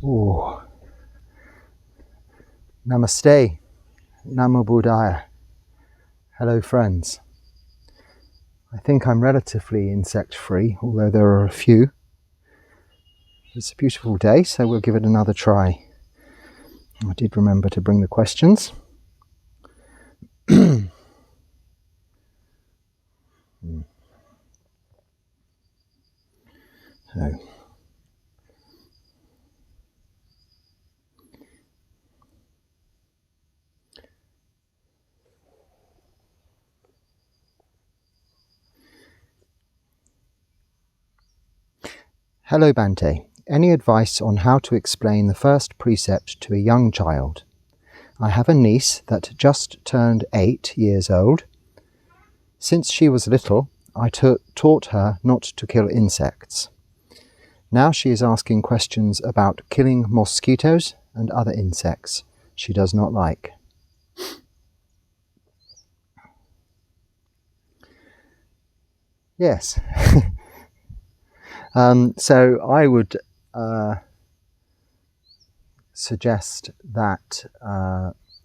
Oh. Namaste, Namo Buddhaya. Hello friends. I think I'm relatively insect-free, although there are a few. It's a beautiful day, so we'll give it another try. I did remember to bring the questions. So. Hello Bhante. Any advice on how to explain the first precept to a young child? I have a niece that just turned 8 years old. Since she was little, I taught her not to kill insects. Now she is asking questions about killing mosquitoes and other insects she does not like. Yes. So I would suggest that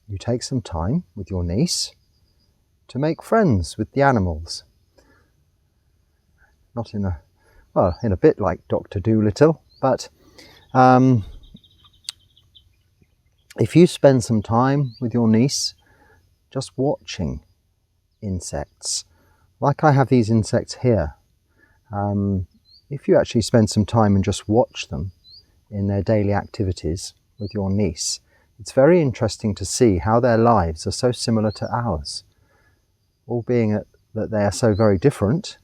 you take some time with your niece to make friends with the animals. Not in a bit like Dr. Dolittle, but if you spend some time with your niece just watching insects, like I have these insects here, if you actually spend some time and just watch them in their daily activities with your niece, it's very interesting to see how their lives are so similar to ours. Albeit that they are so very different,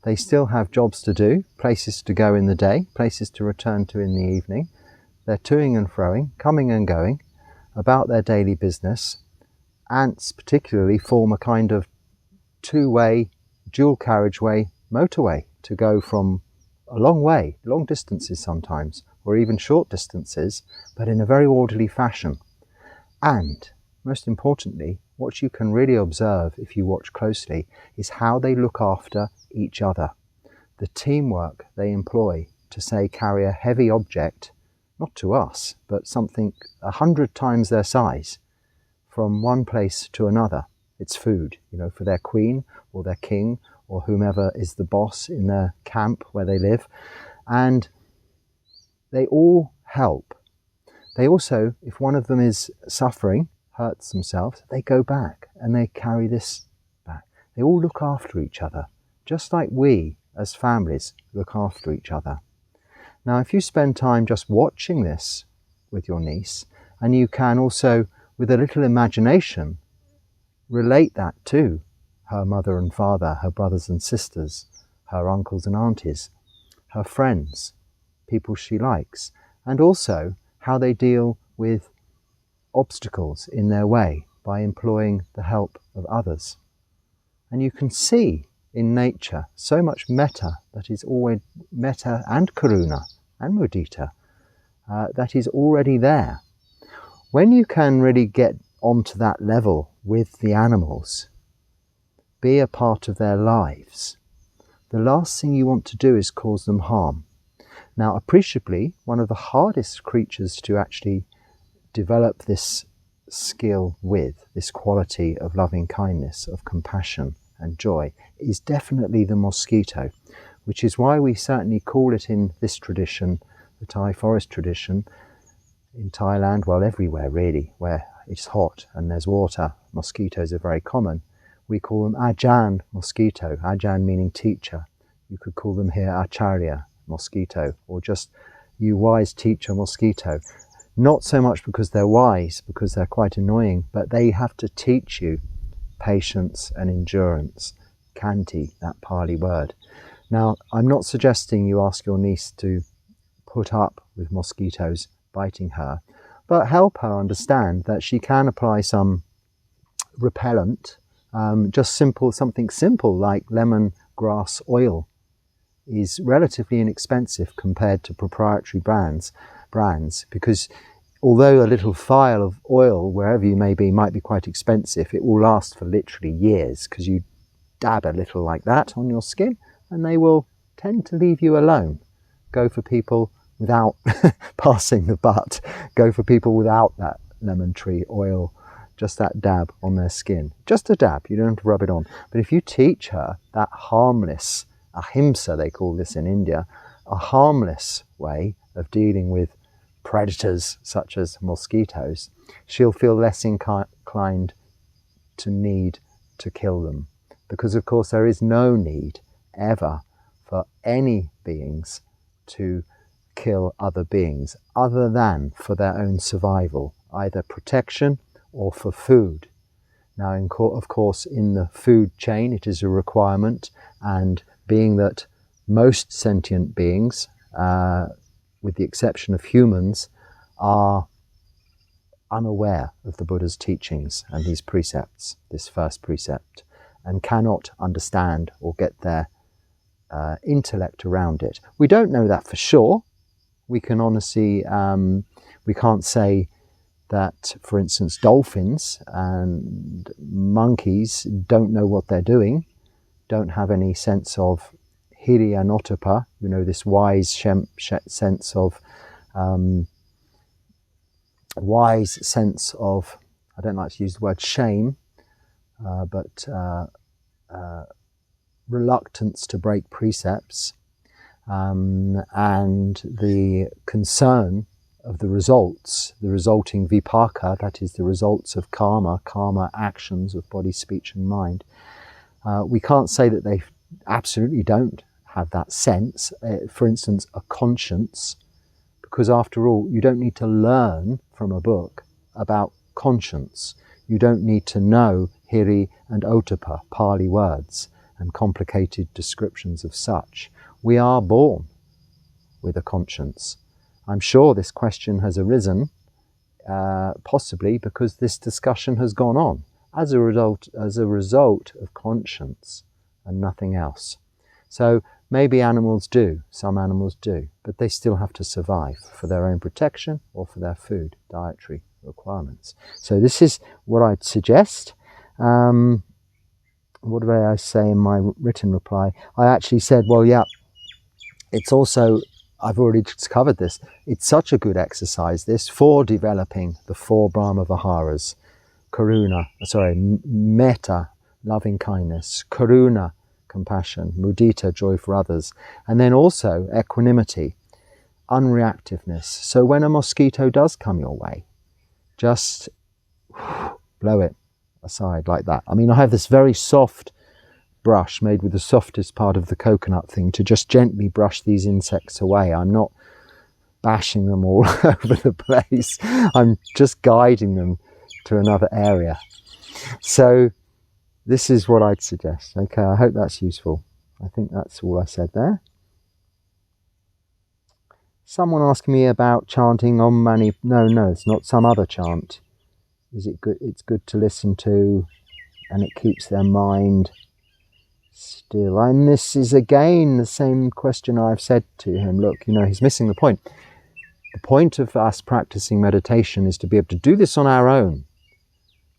they still have jobs to do, places to go in the day, places to return to in the evening. They're toing and froing, coming and going, about their daily business. Ants particularly form a kind of two-way, dual carriageway motorway to go from a long way, long distances sometimes, or even short distances, but in a very orderly fashion. And, most importantly, what you can really observe if you watch closely is how they look after each other. The teamwork they employ to, say, carry a heavy object, not to us, but something 100 times their size, from one place to another. It's food, for their queen or their king, or whomever is the boss in their camp where they live. And they all help. They also, if one of them is suffering, hurts themselves, they go back and they carry this back. They all look after each other, just like we as families look after each other. Now, if you spend time just watching this with your niece, and you can also, with a little imagination, relate that to her mother and father, her brothers and sisters, her uncles and aunties, her friends, people she likes, and also how they deal with obstacles in their way by employing the help of others. And you can see in nature so much metta, that is always metta and karuna and mudita, that is already there. When you can really get onto that level with the animals, be a part of their lives, the last thing you want to do is cause them harm. Now, appreciably, one of the hardest creatures to actually develop this skill with, this quality of loving kindness, of compassion and joy, is definitely the mosquito, which is why we certainly call it in this tradition, the Thai Forest tradition, in Thailand, well, everywhere really, where it's hot and there's water, mosquitoes are very common. We call them Ajahn mosquito, Ajahn meaning teacher. You could call them here Acharya mosquito, or just you wise teacher mosquito. Not so much because they're wise, because they're quite annoying, but they have to teach you patience and endurance. Kanti, that Pali word. Now, I'm not suggesting you ask your niece to put up with mosquitoes biting her, but help her understand that she can apply some repellent. Something simple like lemongrass oil is relatively inexpensive compared to proprietary brands, because although a little phial of oil, wherever you may be, might be quite expensive, it will last for literally years, because you dab a little like that on your skin and they will tend to leave you alone. Go for people without passing the butt. Go for people without that lemon tree oil, just that dab on their skin. Just a dab, you don't have to rub it on. But if you teach her that harmless, ahimsa they call this in India, a harmless way of dealing with predators such as mosquitoes, she'll feel less inclined to need to kill them. Because of course there is no need ever for any beings to kill other beings other than for their own survival, either protection or for food. Now, of course, in the food chain, it is a requirement, and being that most sentient beings, with the exception of humans, are unaware of the Buddha's teachings and these precepts, this first precept, and cannot understand or get their intellect around it. We don't know that for sure. We can honestly, we can't say that, for instance, dolphins and monkeys don't know what they're doing, don't have any sense of hirianottapa, this wise sense of, I don't like to use the word shame, but reluctance to break precepts, and the concern of the results, the resulting vipaka, that is the results of karma actions of body, speech and mind. We can't say that they absolutely don't have that sense, for instance, a conscience, because after all, you don't need to learn from a book about conscience. You don't need to know hiri and ottappa, Pali words, and complicated descriptions of such. We are born with a conscience. I'm sure this question has arisen, possibly because this discussion has gone on as a result of conscience and nothing else. So maybe animals do, some animals do, but they still have to survive for their own protection or for their food, dietary requirements. So this is what I'd suggest. What did I say in my written reply? I actually said, well, yeah, it's also, I've already covered this, it's such a good exercise, this, for developing the 4 Brahma Viharas. Metta, loving kindness, karuna, compassion, mudita, joy for others, and then also equanimity, unreactiveness. So when a mosquito does come your way, just blow it aside like that. I mean, I have this very soft brush made with the softest part of the coconut thing to just gently brush these insects away. I'm not bashing them all over the place. I'm just guiding them to another area. So this is what I'd suggest. Okay, I hope that's useful. I think that's all I said there. Someone asked me about chanting Om Mani. No, it's not some other chant. Is it good? It's good to listen to, and it keeps their mind still. And this is again the same question I've said to him. Look, he's missing the point. The point of us practicing meditation is to be able to do this on our own.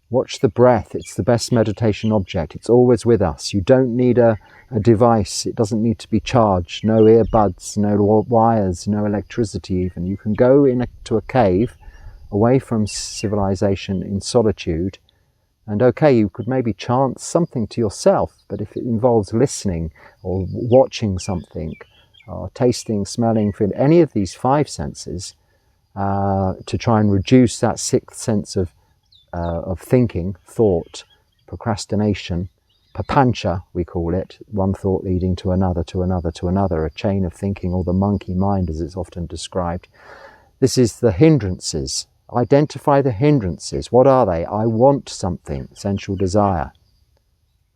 Watch the breath. It's the best meditation object. It's always with us. You don't need a device. It doesn't need to be charged. No earbuds, no wires, no electricity even. You can go into a cave away from civilization in solitude, and okay, you could maybe chant something to yourself, but if it involves listening or watching something or tasting, smelling, feeling, any of these 5 senses, to try and reduce that 6th sense of thinking, thought, procrastination, papancha we call it, one thought leading to another, to another, to another, a chain of thinking, or the monkey mind as it's often described. This is the hindrances. Identify the hindrances. What are they? I want something, sensual desire.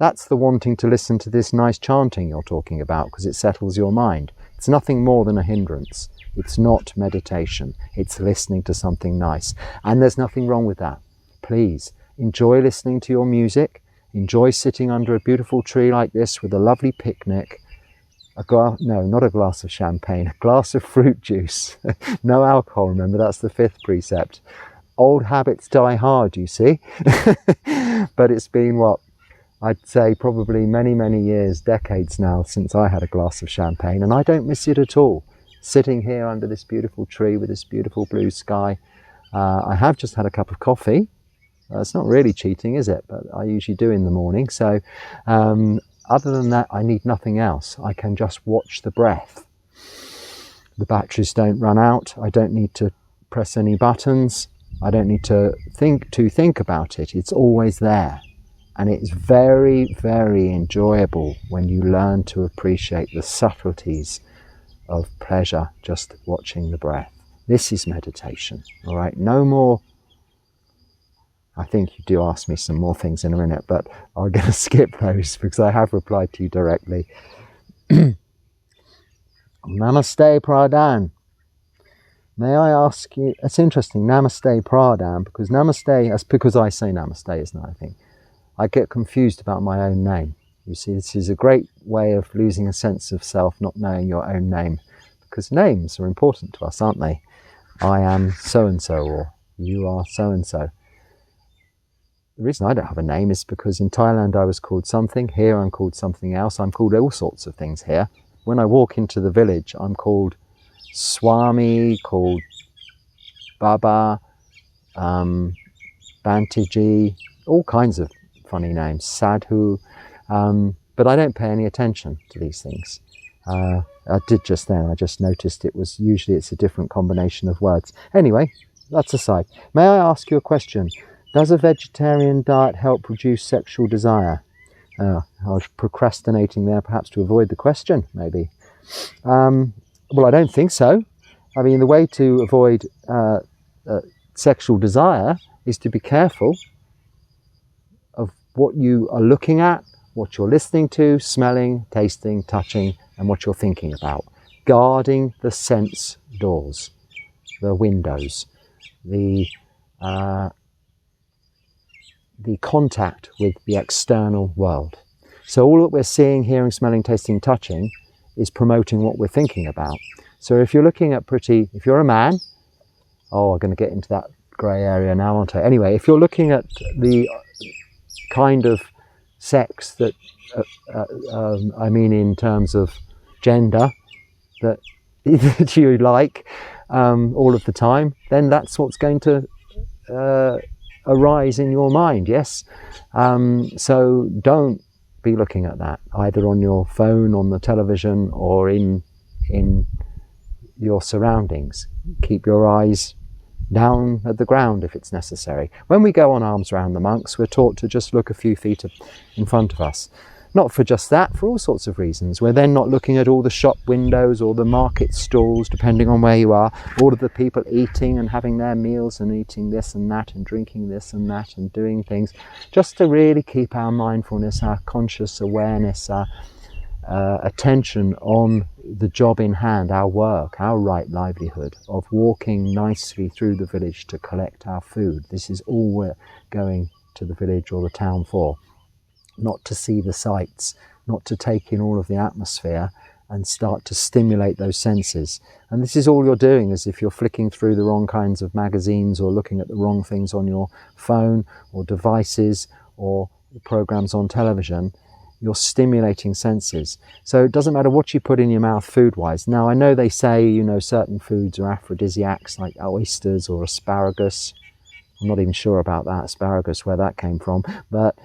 That's the wanting to listen to this nice chanting you're talking about, because it settles your mind. It's nothing more than a hindrance. It's not meditation. It's listening to something nice. And there's nothing wrong with that. Please enjoy listening to your music. Enjoy sitting under a beautiful tree like this with a lovely picnic. Not a glass of champagne, a glass of fruit juice. No alcohol, remember, that's the 5th precept. Old habits die hard, you see. But it's been, what, I'd say probably many, many years, decades now, since I had a glass of champagne, and I don't miss it at all. sitting here under this beautiful tree with this beautiful blue sky. I have just had a cup of coffee. It's not really cheating, is it? But I usually do in the morning. So other than that, I need nothing else. I can just watch the breath. The batteries don't run out. I don't need to press any buttons. I don't need to think about it. It's always there. And it's very, very enjoyable when you learn to appreciate the subtleties of pleasure just watching the breath. This is meditation, all right? No more. I think you do ask me some more things in a minute, but I'm going to skip those because I have replied to you directly. Namaste, Phra Dan. May I ask you, it's interesting, Namaste, Phra Dan, because Namaste, that's because I say Namaste, isn't it, I think. I get confused about my own name. You see, this is a great way of losing a sense of self, not knowing your own name, because names are important to us, aren't they? I am so-and-so, or you are so-and-so. The reason I don't have a name is because in Thailand I was called something, here I'm called something else, I'm called all sorts of things here. When I walk into the village, I'm called Swami, called Baba, Bhante, all kinds of funny names, Sadhu, but I don't pay any attention to these things. I did just then, I just noticed it's a different combination of words. Anyway, that's aside. May I ask you a question? Does a vegetarian diet help reduce sexual desire? I was procrastinating there, perhaps to avoid the question, maybe. Well, I don't think so. I mean, the way to avoid sexual desire is to be careful of what you are looking at, what you're listening to, smelling, tasting, touching, and what you're thinking about. Guarding the sense doors, the windows, the contact with the external world. So all that we're seeing, hearing, smelling, tasting, touching is promoting what we're thinking about. So if you're looking at if you're a man, I'm going to get into that grey area now, aren't I? Anyway, if you're looking at the kind of sex that, I mean in terms of gender, that you like all of the time, then that's what's going to arise in your mind, yes? So don't be looking at that, either on your phone, on the television, or in your surroundings. Keep your eyes down at the ground if it's necessary. When we go on alms round the monks, we're taught to just look a few feet in front of us. Not for just that, for all sorts of reasons. We're then not looking at all the shop windows or the market stalls, depending on where you are, all of the people eating and having their meals and eating this and that and drinking this and that and doing things, just to really keep our mindfulness, our conscious awareness, our attention on the job in hand, our work, our right livelihood of walking nicely through the village to collect our food. This is all we're going to the village or the town for. Not to see the sights, not to take in all of the atmosphere and start to stimulate those senses. And this is all you're doing, as if you're flicking through the wrong kinds of magazines or looking at the wrong things on your phone or devices or the programs on television. You're stimulating senses. So it doesn't matter what you put in your mouth food-wise. Now, I know they say, certain foods are aphrodisiacs, like oysters or asparagus. I'm not even sure about that, asparagus, where that came from. But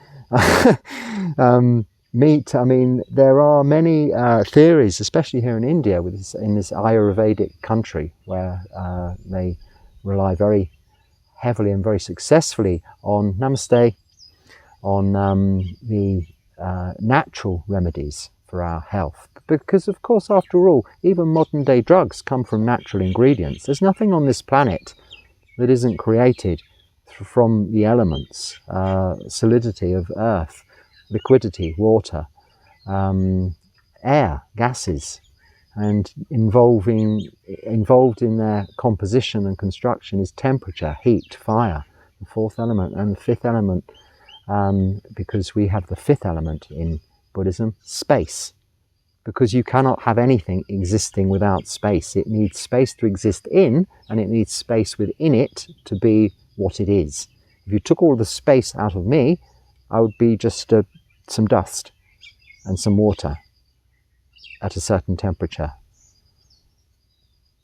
meat, I mean, there are many theories, especially here in India, in this Ayurvedic country, where they rely very heavily and very successfully on namaste, on the natural remedies for our health. Because, of course, after all, even modern-day drugs come from natural ingredients. There's nothing on this planet that isn't created from the elements, solidity of earth, liquidity, water, air, gases, and involved in their composition and construction is temperature, heat, fire, the fourth element, and the fifth element, because we have the fifth element in Buddhism, space. Because you cannot have anything existing without space. It needs space to exist in, and it needs space within it to be what it is. If you took all the space out of me, I would be just some dust and some water at a certain temperature.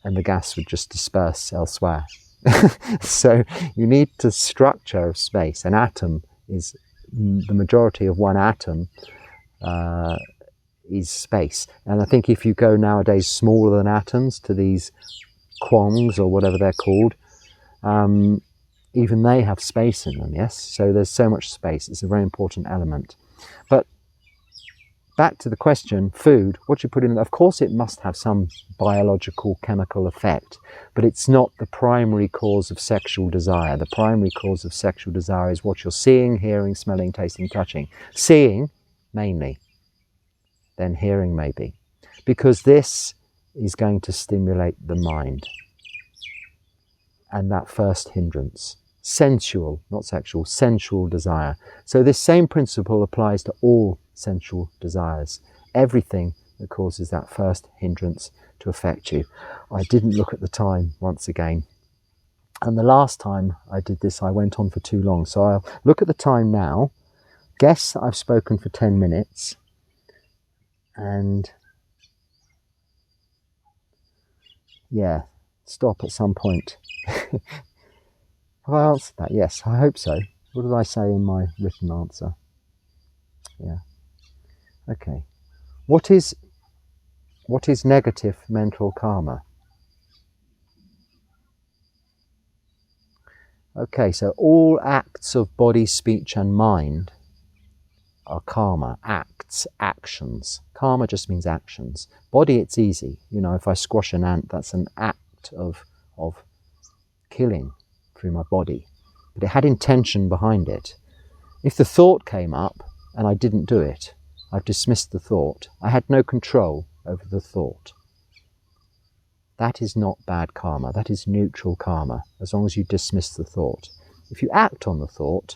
and the gas would just disperse elsewhere. So you need to structure of space. An atom is the majority of one atom is space. And I think if you go nowadays smaller than atoms to these quangs or whatever they're called, even they have space in them, yes? So there's so much space. It's a very important element. But back to the question, food, what you put in, of course it must have some biological, chemical effect, but it's not the primary cause of sexual desire. The primary cause of sexual desire is what you're seeing, hearing, smelling, tasting, touching. Seeing, mainly, then hearing maybe, because this is going to stimulate the mind. And that first hindrance, sensual, not sexual, sensual desire. So this same principle applies to all sensual desires. Everything that causes that first hindrance to affect you. I didn't look at the time once again. And the last time I did this, I went on for too long. So I'll look at the time now. Guess that I've spoken for 10 minutes. And yeah, stop at some point. Have I answered that? Yes, I hope so. What did I say in my written answer? Yeah. Okay. What is negative mental karma? Okay, so all acts of body, speech and mind are karma, acts, actions. Karma just means actions. Body, it's easy. You know, if I squash an ant, that's an act of killing through my body. But it had intention behind it. If the thought came up and I didn't do it, I've dismissed the thought. I had no control over the thought. That is not bad karma. That is neutral karma, as long as you dismiss the thought. If you act on the thought,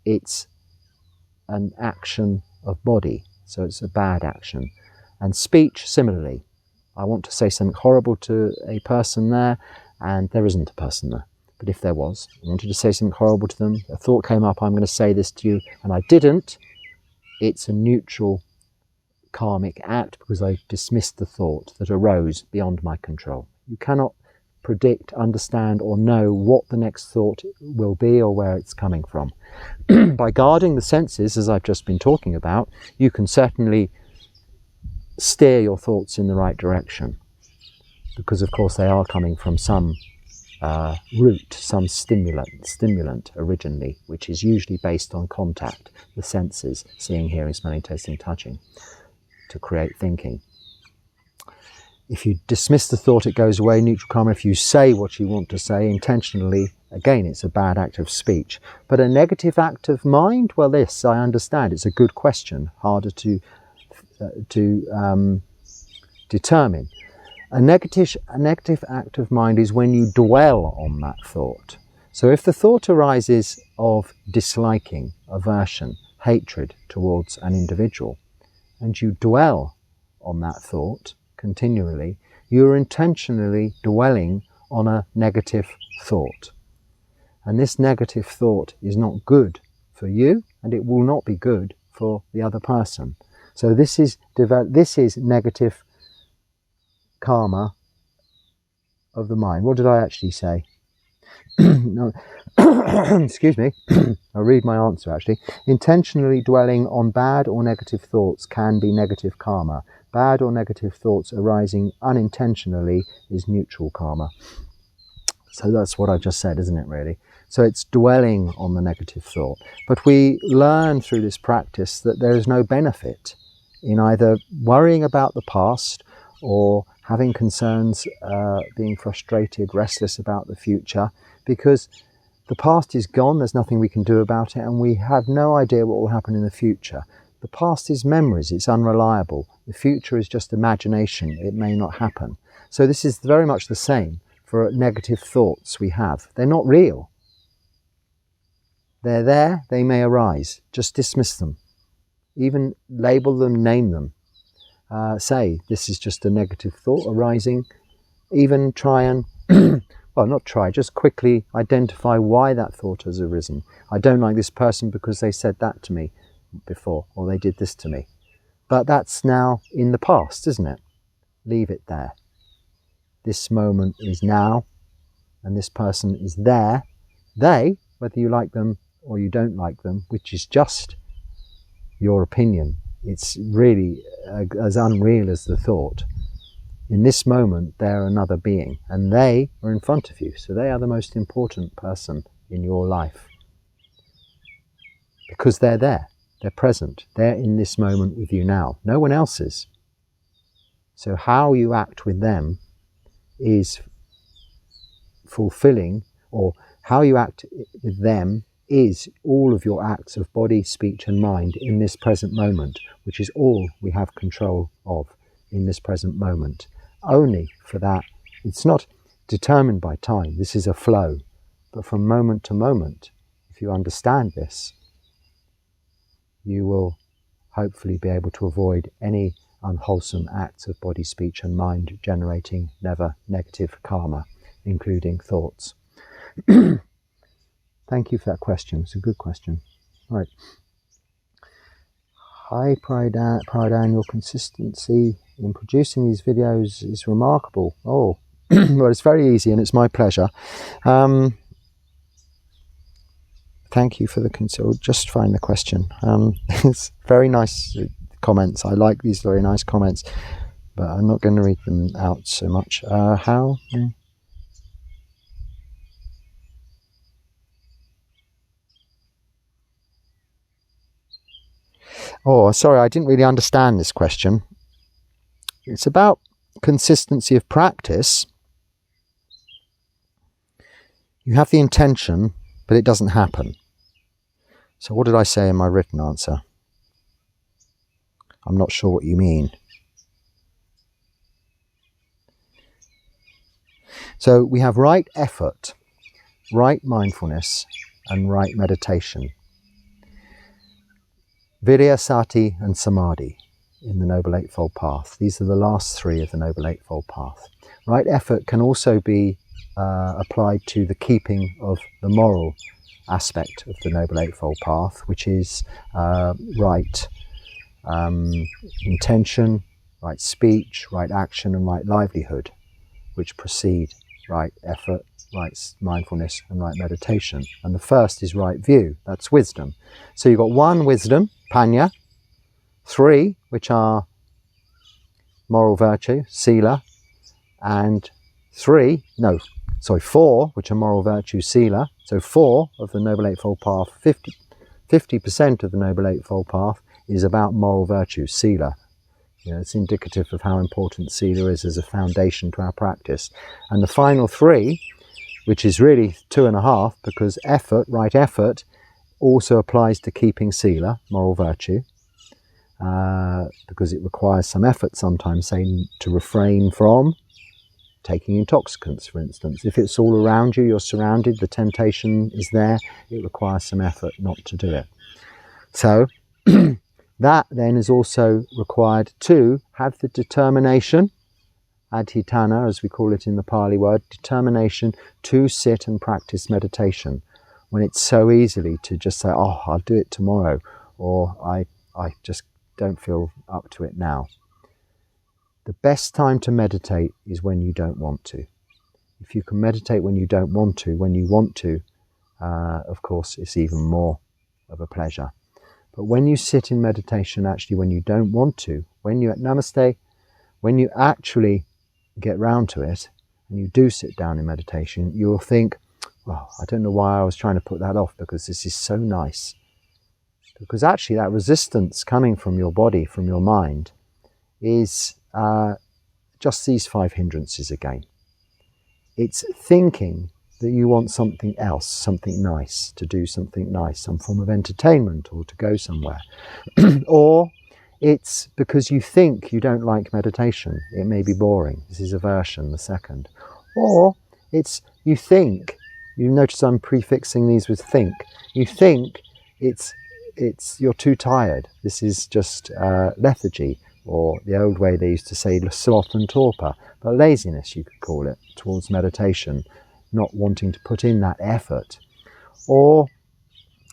it's an action of body, so it's a bad action. And speech, similarly. I want to say something horrible to a person there, and there isn't a person there. But if there was, I wanted to say something horrible to them, a thought came up, I'm going to say this to you, and I didn't, it's a neutral karmic act because I dismissed the thought that arose beyond my control. You cannot predict, understand, or know what the next thought will be or where it's coming from. By guarding the senses, as I've just been talking about, you can certainly steer your thoughts in the right direction, because of course they are coming from some root, some stimulant originally, which is usually based on contact, the senses, seeing, hearing, smelling, tasting, touching, to create thinking. If you dismiss the thought, it goes away, neutral karma. If you say what you want to say intentionally, again, it's a bad act of speech. But a negative act of mind, well, this, I understand, it's a good question, harder to determine. A negative act of mind is when you dwell on that thought. So if the thought arises of disliking, aversion, hatred towards an individual, and you dwell on that thought continually, you're intentionally dwelling on a negative thought. And this negative thought is not good for you, and it will not be good for the other person. So this is negative karma of the mind. What did I actually say? No. Excuse me. I'll read my answer actually. Intentionally dwelling on bad or negative thoughts can be negative karma. Bad or negative thoughts arising unintentionally is neutral karma. So that's what I just said, isn't it, really? So it's dwelling on the negative thought. But we learn through this practice that there is no benefit in either worrying about the past or having concerns, being frustrated, restless about the future, because the past is gone, there's nothing we can do about it, and we have no idea what will happen in the future. The past is memories, it's unreliable. The future is just imagination, it may not happen. So this is very much the same for negative thoughts we have. They're not real. They're there, they may arise. Just dismiss them. Even label them, name them. Say, this is just a negative thought arising. Even try and, well, not try, just quickly identify why that thought has arisen. I don't like this person because they said that to me before, or they did this to me. But that's now in the past, isn't it? Leave it there. this moment is now, and this person is there. They, whether you like them or you don't like them, which is just your opinion, it's really as unreal as the thought. In this moment, they're another being, and they are in front of you, so they are the most important person in your life. Because they're there, they're present, they're in this moment with you now. No one else is. So how you act with them is fulfilling, or how you act with them is all of your acts of body, speech and mind in this present moment, which is all we have control of in this present moment. Only for that, it's not determined by time, this is a flow, but from moment to moment, if you understand this, you will hopefully be able to avoid any unwholesome acts of body, speech and mind generating never negative karma, including thoughts. Thank you for that question. It's a good question. All right. Hi, Phra Dan, your consistency in producing these videos is remarkable. Oh, well, it's very easy and it's my pleasure. Thank you for the consult. Just find the question. It's very nice comments. I like these very nice comments, but I'm not going to read them out so much. How? Oh, sorry, I didn't really understand this question. It's about consistency of practice. You have the intention, but it doesn't happen. So what did I say in my written answer? I'm not sure what you mean. So we have right effort, right mindfulness, and right meditation. Virya, Sati and Samadhi in the Noble Eightfold Path. These are the last three of the Noble Eightfold Path. Right effort can also be applied to the keeping of the moral aspect of the Noble Eightfold Path, which is right intention, right speech, right action and right livelihood, which precede right effort, right mindfulness and right meditation. And the first is right view, that's wisdom. So you've got one, wisdom, panya, three, which are moral virtue, sila, and four, which are moral virtue, sila. So 4 of the Noble Eightfold Path, 50% of the Noble Eightfold Path is about moral virtue, sila. You know, it's indicative of how important sila is as a foundation to our practice. And the final 3, which is really 2.5, because effort, right effort, also applies to keeping sila, moral virtue, because it requires some effort sometimes, say, to refrain from taking intoxicants, for instance. If it's all around you, you're surrounded, the temptation is there, it requires some effort not to do it. So that then is also required to have the determination, adhitthana, as we call it in the Pali word, determination to sit and practice meditation, when it's so easily to just say, oh, I'll do it tomorrow, or I just don't feel up to it now. The best time to meditate is when you don't want to. If you can meditate when you don't want to, when you want to, of course, it's even more of a pleasure. But when you sit in meditation, actually, when you don't want to, when you at namaste, when you actually get round to it, and you do sit down in meditation, you'll think, well, I don't know why I was trying to put that off, because this is so nice. Because actually that resistance coming from your body, from your mind, is just these 5 hindrances again. It's thinking that you want something else, something nice, to do something nice, some form of entertainment, or to go somewhere. Or it's because you think you don't like meditation. It may be boring. This is aversion, the second. Or it's you think, you notice I'm prefixing these with think. You think it's you're too tired. This is just lethargy, or the old way they used to say sloth and torpor, but laziness you could call it, towards meditation, not wanting to put in that effort. Or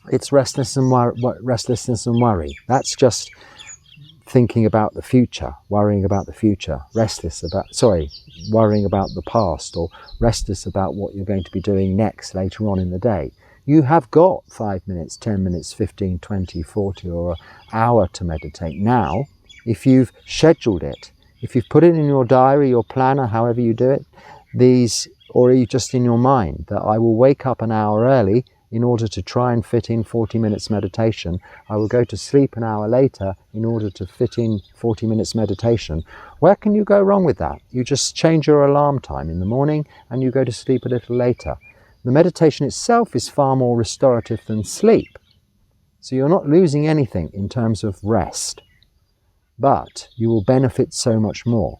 it's restlessness and worry. That's just thinking about the future, worrying about the future, worrying about the past, or restless about what you're going to be doing next later on in the day. You have got 5 minutes, 10 minutes, 15, 20, 40 or an hour to meditate now, if you've scheduled it. If you've put it in your diary, your planner, however you do it, or are you just in your mind that I will wake up an hour early in order to try and fit in 40 minutes meditation. I will go to sleep an hour later in order to fit in 40 minutes meditation. Where can you go wrong with that? You just change your alarm time in the morning and you go to sleep a little later. The meditation itself is far more restorative than sleep. So you're not losing anything in terms of rest, but you will benefit so much more.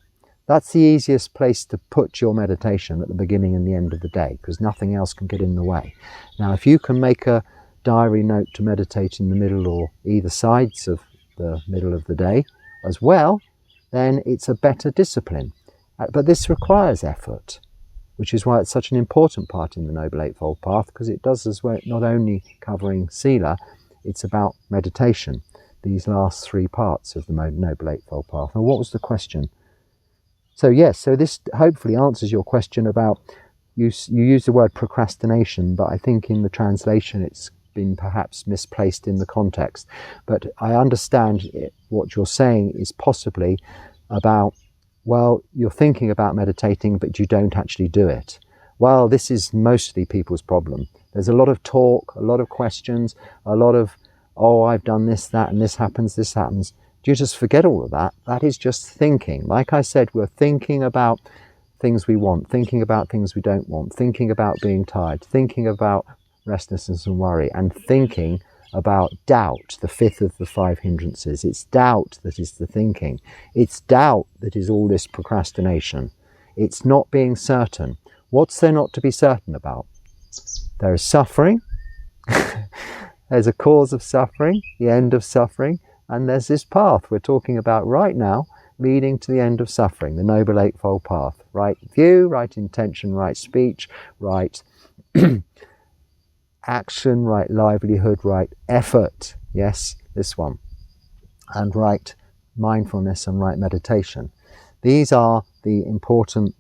That's the easiest place to put your meditation, at the beginning and the end of the day, because nothing else can get in the way. Now, if you can make a diary note to meditate in the middle or either sides of the middle of the day as well, then it's a better discipline. But this requires effort, which is why it's such an important part in the Noble Eightfold Path, because it does as well, not only covering Sila, it's about meditation, these last three parts of the Noble Eightfold Path. Now, what was the question? So yes, so this hopefully answers your question about, you use the word procrastination, but I think in the translation it's been perhaps misplaced in the context. But I understand what you're saying is possibly about, well, you're thinking about meditating, but you don't actually do it. Well, this is mostly people's problem. There's a lot of talk, a lot of questions, a lot of, oh, I've done this, that, and this happens, this happens. Do you just forget all of that? That is just thinking. Like I said, we're thinking about things we want, thinking about things we don't want, thinking about being tired, thinking about restlessness and worry, and thinking about doubt, the fifth of the five hindrances. It's doubt that is the thinking. It's doubt that is all this procrastination. It's not being certain. What's there not to be certain about? There is suffering. There's a cause of suffering, the end of suffering. And there's this path we're talking about right now, leading to the end of suffering, the Noble Eightfold Path. Right view, right intention, right speech, right action, right livelihood, right effort. Yes, this one. And right mindfulness and right meditation. These are the important,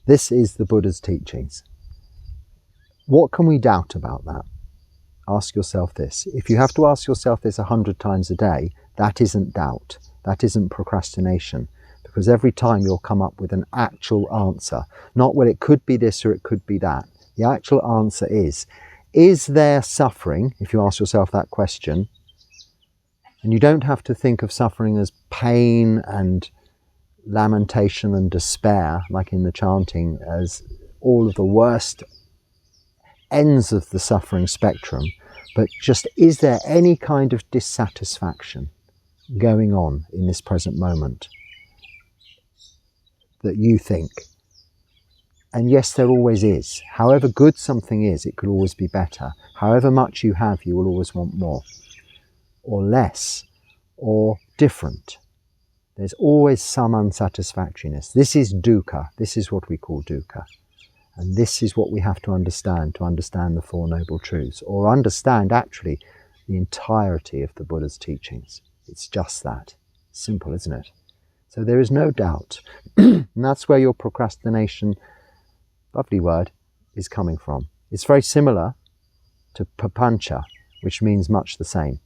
this is the Buddha's teachings. What can we doubt about that? Ask yourself this. If you have to ask yourself this 100 times a day, that isn't doubt. That isn't procrastination. Because every time you'll come up with an actual answer. Not, well, it could be this or it could be that. The actual answer is there suffering, if you ask yourself that question? And you don't have to think of suffering as pain and lamentation and despair, like in the chanting, as all of the worst ends of the suffering spectrum, but just, is there any kind of dissatisfaction going on in this present moment that you think? And yes, there always is. However good something is, it could always be better. However much you have, you will always want more, or less, or different. There's always some unsatisfactoriness. This is dukkha. This is what we call dukkha. And this is what we have to understand the Four Noble Truths, or understand actually the entirety of the Buddha's teachings. It's just that. Simple, isn't it? So there is no doubt. And that's where your procrastination, lovely word, is coming from. It's very similar to papancha, which means much the same.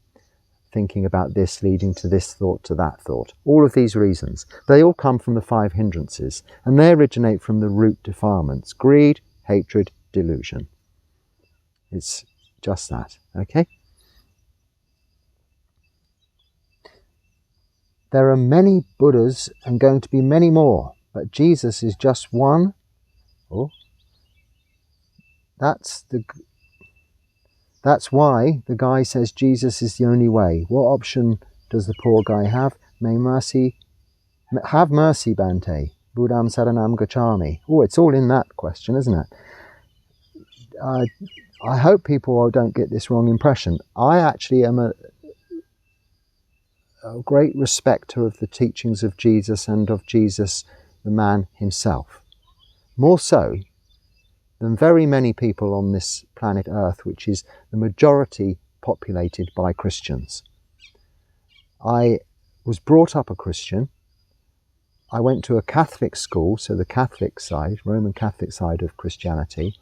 Thinking about this, leading to this thought, to that thought. All of these reasons, they all come from the five hindrances, and they originate from the root defilements: greed, hatred, delusion. It's just that, okay? There are many Buddhas and going to be many more, but Jesus is just one. Oh, That's why the guy says Jesus is the only way. What option does the poor guy have? Have mercy, Bhante. Buddham saranam gacchami. Oh, it's all in that question, isn't it? I hope people don't get this wrong impression. I actually am a great respecter of the teachings of Jesus and of Jesus, the man himself. More so than very many people on this planet Earth, which is the majority populated by Christians. I was brought up a Christian. I went to a Catholic school, so the Catholic side, Roman Catholic side of Christianity.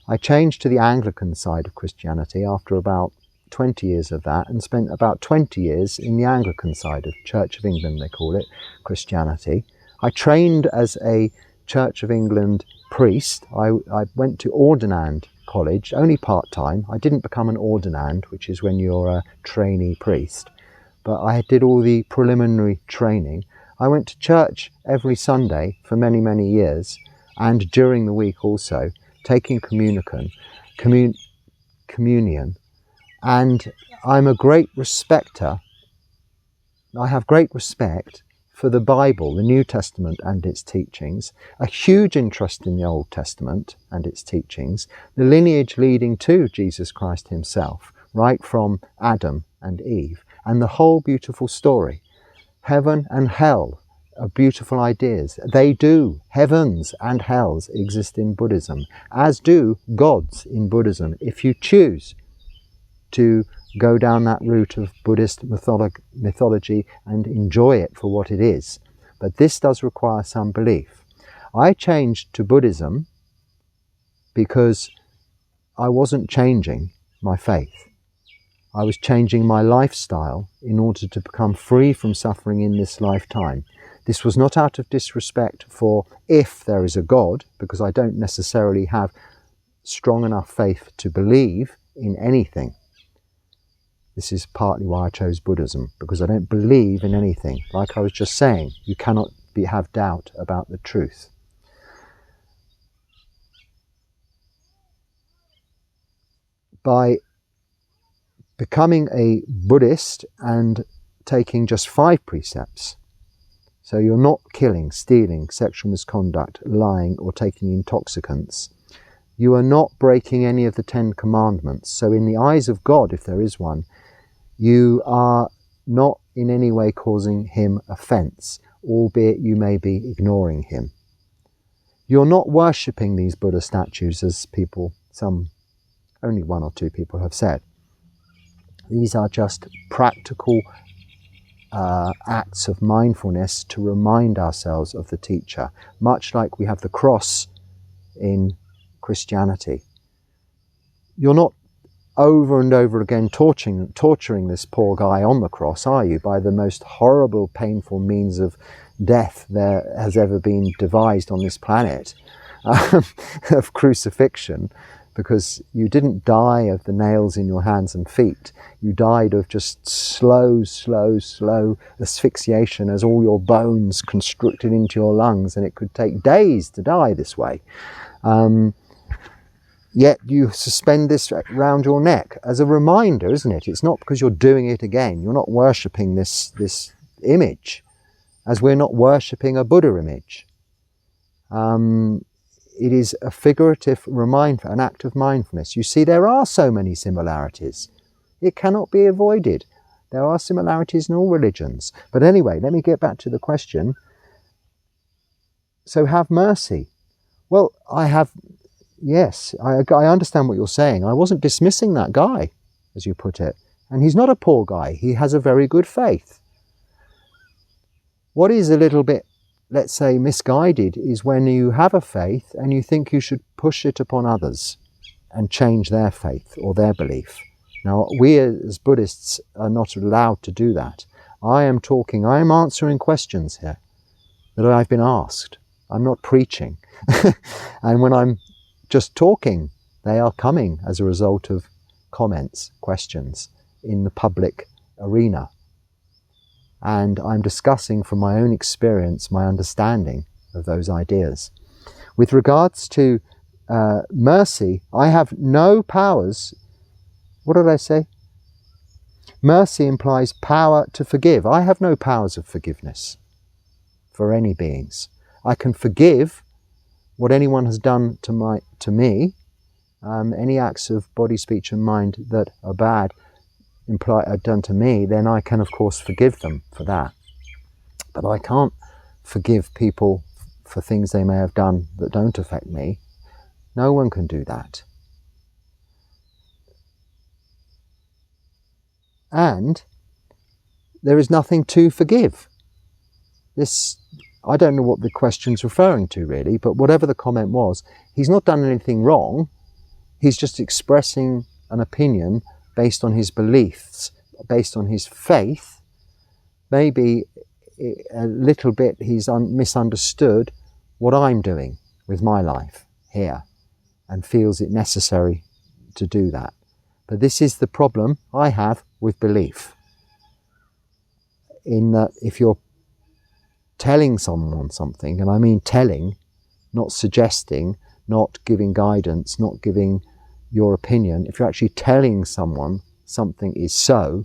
I changed to the Anglican side of Christianity after about 20 years of that, and spent about 20 years in the Anglican side of Church of England, they call it, Christianity. I trained as a Church of England priest. I went to Ordained college, only part-time. I didn't become an Ordained, which is when you're a trainee priest, but I did all the preliminary training. I went to church every Sunday for many, many years, and during the week also, taking communion, and I'm a great respecter. I have great respect for the Bible, the New Testament and its teachings, a huge interest in the Old Testament and its teachings, the lineage leading to Jesus Christ himself, right from Adam and Eve, and the whole beautiful story. Heaven and hell are beautiful ideas. They do. Heavens and hells exist in Buddhism, as do gods in Buddhism, if you choose to go down that route of Buddhist mythology and enjoy it for what it is. But this does require some belief. I changed to Buddhism because I wasn't changing my faith. I was changing my lifestyle in order to become free from suffering in this lifetime. This was not out of disrespect for if there is a God, because I don't necessarily have strong enough faith to believe in anything. This is partly why I chose Buddhism, because I don't believe in anything. Like I was just saying, you cannot have doubt about the truth. By becoming a Buddhist and taking just 5 precepts, so you're not killing, stealing, sexual misconduct, lying, or taking intoxicants, you are not breaking any of the 10 commandments. So in the eyes of God, if there is one, you are not in any way causing him offence, albeit you may be ignoring him. You're not worshipping these Buddha statues as only 1 or 2 people have said. These are just practical acts of mindfulness to remind ourselves of the teacher, much like we have the cross in Christianity. You're not over and over again torturing this poor guy on the cross, are you, by the most horrible, painful means of death there has ever been devised on this planet, of crucifixion, because you didn't die of the nails in your hands and feet. You died of just slow asphyxiation as all your bones constricted into your lungs, and it could take days to die this way. Yet you suspend this around your neck as a reminder, isn't it? It's not because you're doing it again. You're not worshipping this image, as we're not worshipping a Buddha image. It is a figurative reminder, an act of mindfulness. You see, there are so many similarities. It cannot be avoided. There are similarities in all religions. But anyway, let me get back to the question. So have mercy. Well, yes, I understand what you're saying. I wasn't dismissing that guy, as you put it. And he's not a poor guy. He has a very good faith. What is a little bit, let's say, misguided is when you have a faith and you think you should push it upon others and change their faith or their belief. Now, we as Buddhists are not allowed to do that. I am answering questions here that I've been asked. I'm not preaching. And when I'm just talking, they are coming as a result of comments, questions in the public arena. And I'm discussing from my own experience, my understanding of those ideas. With regards to mercy, I have no powers. What did I say? Mercy implies power to forgive. I have no powers of forgiveness for any beings. I can forgive what anyone has done to me, any acts of body, speech and mind that are bad are done to me, then I can of course forgive them for that. But I can't forgive people for things they may have done that don't affect me. No one can do that. And there is nothing to forgive. This, I don't know what the question's referring to really, but whatever the comment was, he's not done anything wrong. He's just expressing an opinion based on his beliefs, based on his faith. Maybe a little bit he's misunderstood what I'm doing with my life here and feels it necessary to do that. But this is the problem I have with belief. In that if you're telling someone something, and I mean telling, not suggesting, not giving guidance, not giving your opinion, if you're actually telling someone something is so,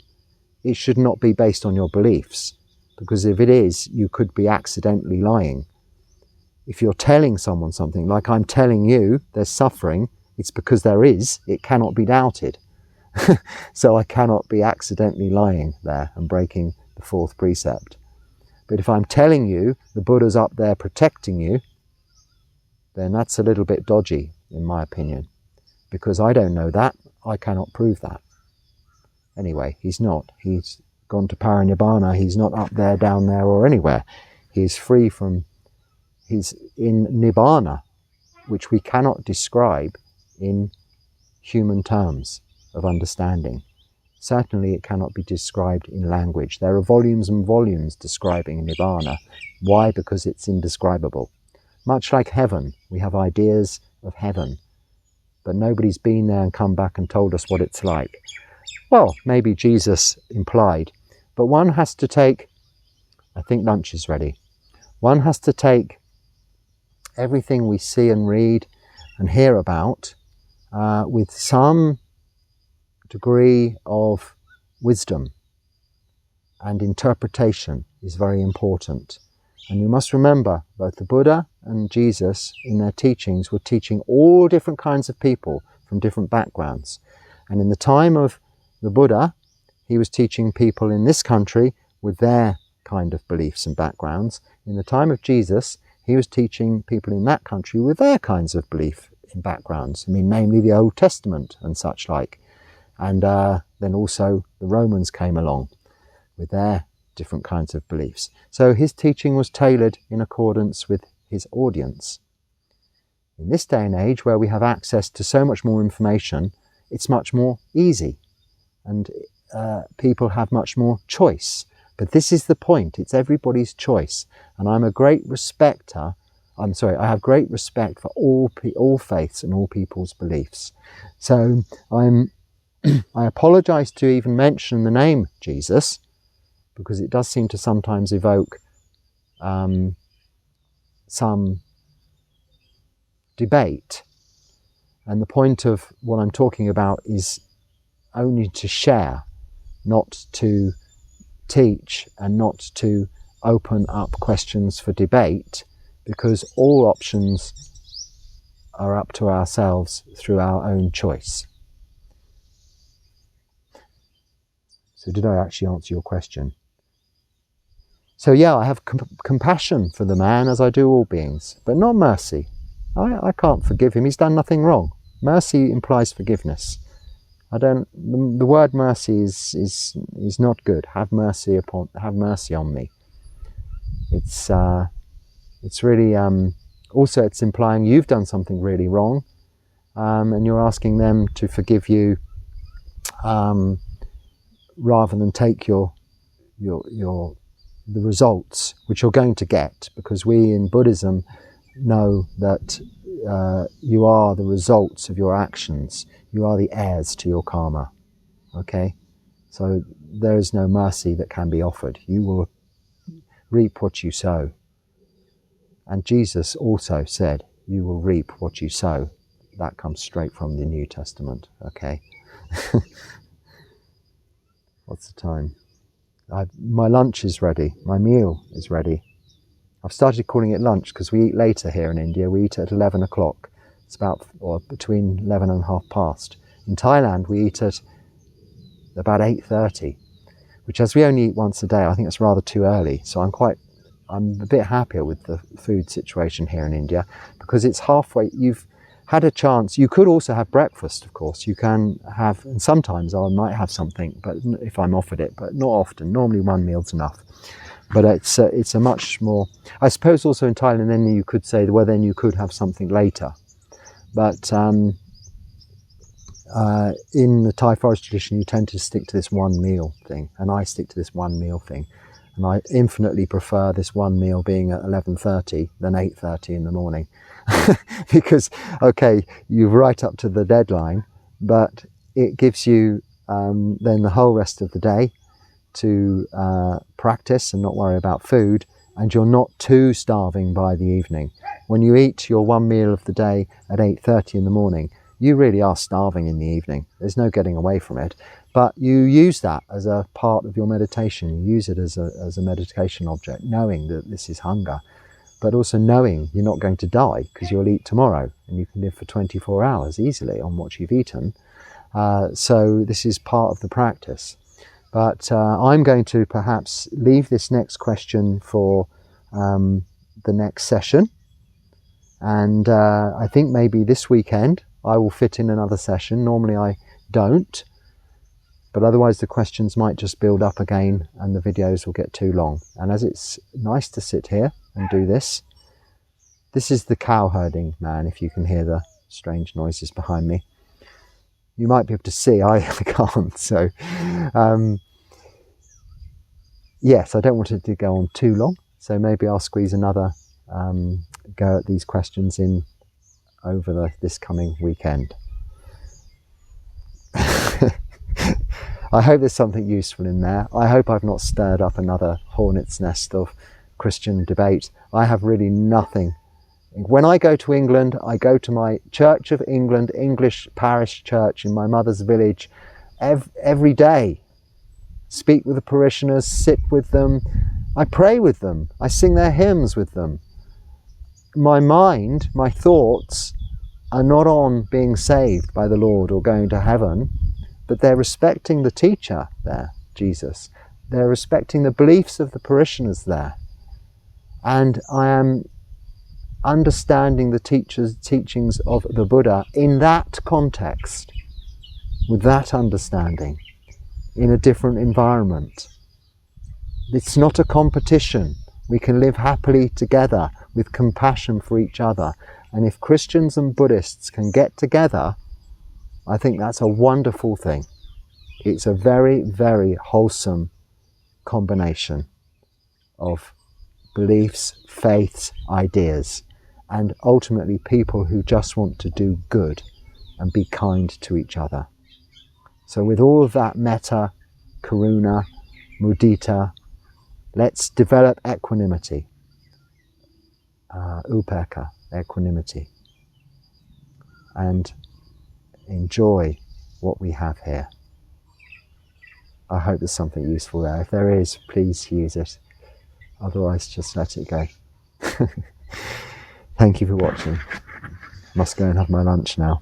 it should not be based on your beliefs, because if it is, you could be accidentally lying. If you're telling someone something, like I'm telling you there's suffering, it's because there is, it cannot be doubted. So I cannot be accidentally lying there and breaking the fourth precept. But if I'm telling you the Buddha's up there protecting you, then that's a little bit dodgy, in my opinion. Because I don't know that, I cannot prove that. Anyway, he's not. He's gone to Parinibbana, he's not up there, down there, or anywhere. He's free from, he's in Nibbana, which we cannot describe in human terms of understanding. Certainly it cannot be described in language. There are volumes and volumes describing Nibbana. Why? Because it's indescribable. Much like heaven, we have ideas of heaven, but nobody's been there and come back and told us what it's like. Well, maybe Jesus implied, but one has to take, I think lunch is ready, one has to take everything we see and read and hear about with some degree of wisdom, and interpretation is very important. And you must remember, both the Buddha and Jesus in their teachings were teaching all different kinds of people from different backgrounds. And in the time of the Buddha, he was teaching people in this country with their kind of beliefs and backgrounds. In the time of Jesus, he was teaching people in that country with their kinds of belief and backgrounds. I mean, namely the Old Testament and such like. And then also the Romans came along with their different kinds of beliefs. So his teaching was tailored in accordance with his audience. In this day and age, where we have access to so much more information, it's much more easy, and people have much more choice. But this is the point, it's everybody's choice. And I'm a great respecter, I have great respect for all faiths and all people's beliefs. So I apologize to even mention the name Jesus, because it does seem to sometimes evoke some debate. And the point of what I'm talking about is only to share, not to teach, and not to open up questions for debate, because all options are up to ourselves through our own choice. So did I actually answer your question? So yeah, I have compassion for the man, as I do all beings, but not mercy. I can't forgive him. He's done nothing wrong. Mercy implies forgiveness. The word mercy is not good. Have mercy on me. It's really also it's implying you've done something really wrong, and you're asking them to forgive you, rather than take the results which you're going to get, because we in Buddhism know that you are the results of your actions. You are the heirs to your karma. Okay? So there is no mercy that can be offered. You will reap what you sow. And Jesus also said, you will reap what you sow. That comes straight from the New Testament. Okay? What's the time? My lunch is ready. My meal is ready. I've started calling it lunch because we eat later here in India. We eat at 11 o'clock. It's between 11 and 1:30. In Thailand, we eat at about 8:30, which, as we only eat once a day, I think it's rather too early. So I'm a bit happier with the food situation here in India, because it's halfway. had a chance, you could also have breakfast, of course. You can have, and sometimes I might have something, but if I'm offered it, but not often. Normally one meal's enough. But it's a much more, I suppose also in Thailand, then you could say, well, then you could have something later. But in the Thai forest tradition, you tend to stick to this one meal thing, and I stick to this one meal thing. And I infinitely prefer this one meal being at 11:30 than 8:30 in the morning. Because, okay, you're right up to the deadline, but it gives you then the whole rest of the day to practice and not worry about food, and you're not too starving by the evening. When you eat your one meal of the day at 8:30 in the morning, you really are starving in the evening. There's no getting away from it. But you use that as a part of your meditation. You use it as a meditation object, knowing that this is hunger, but also knowing you're not going to die because you'll eat tomorrow and you can live for 24 hours easily on what you've eaten. So this is part of the practice. But I'm going to perhaps leave this next question for the next session. And I think maybe this weekend I will fit in another session. Normally I don't. But otherwise the questions might just build up again and the videos will get too long. And as it's nice to sit here and do this, this is the cow herding man, if you can hear the strange noises behind me. You might be able to see, I can't. So, yes, I don't want it to go on too long. So maybe I'll squeeze another go at these questions in over this coming weekend. I hope there's something useful in there. I hope I've not stirred up another hornet's nest of Christian debate. I have really nothing. When I go to England, I go to my Church of England, English parish church in my mother's village every day. Speak with the parishioners, sit with them. I pray with them. I sing their hymns with them. My mind, my thoughts are not on being saved by the Lord or going to heaven. But they're respecting the teacher there, Jesus. They're respecting the beliefs of the parishioners there. And I am understanding the teachings of the Buddha in that context, with that understanding, in a different environment. It's not a competition. We can live happily together with compassion for each other. And if Christians and Buddhists can get together, I think that's a wonderful thing. It's a very, very wholesome combination of beliefs, faiths, ideas, and ultimately people who just want to do good and be kind to each other. So with all of that metta, karuna, mudita, let's develop equanimity, upekkha, equanimity, and enjoy what we have here. I hope there's something useful there. If there is, please use it. Otherwise, just let it go. Thank you for watching. Must go and have my lunch now.